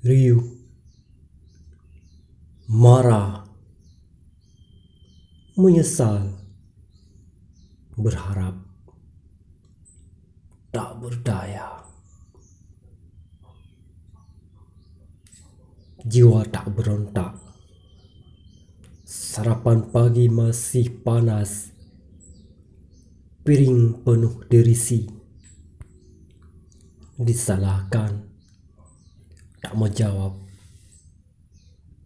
riuh, marah, menyesal, berharap, tak berdaya. Jiwa tak berontak. Sarapan pagi masih panas. Piring penuh derisi. Disalahkan, tak menjawab.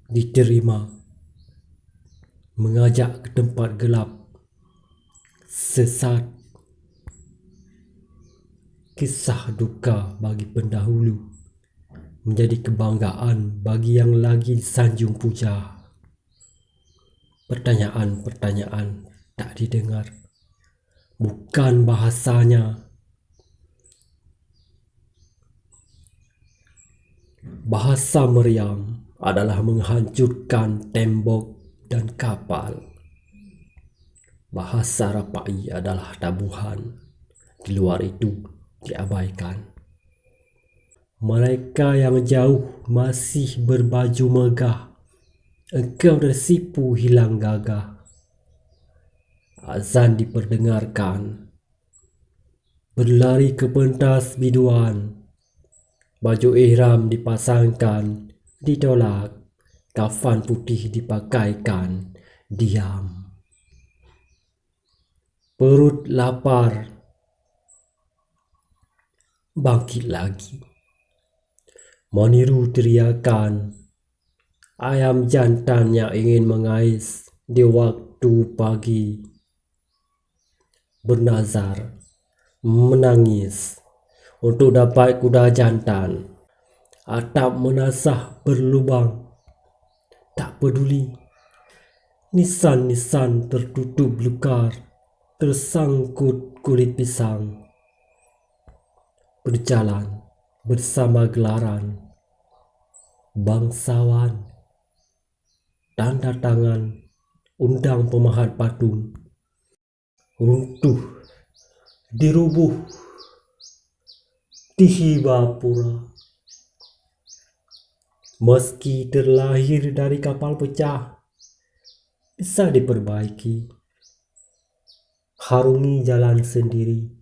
Diterima, mengajak ke tempat gelap. Sesat, kisah duka bagi pendahulu menjadi kebanggaan bagi yang lagi sanjung puja. Pertanyaan-pertanyaan tak didengar. Bukan bahasanya. Bahasa meriam adalah menghancurkan tembok dan kapal. Bahasa rapai adalah tabuhan. Di luar itu diabaikan. Mereka yang jauh masih berbaju megah. Engkau tersipu hilang gagah. Azan diperdengarkan. Berlari ke pentas biduan. Baju ihram dipasangkan, ditolak. Kafan putih dipakaikan, diam. Perut lapar, bangkit lagi. Meniru teriakan ayam jantan yang ingin mengais di waktu pagi. Bernazar, menangis untuk dapat kuda jantan. Atap menasah berlubang. Tak peduli. Nisan-nisan tertutup belukar. Tersangkut kulit pisang. Berjalan bersama gelaran. Bangsawan. Tanda tangan. Undang pemahat patung. Runtuh. Dirubuh. Dihibapura. Meski terlahir dari kapal pecah, bisa diperbaiki. Harungi jalan sendiri.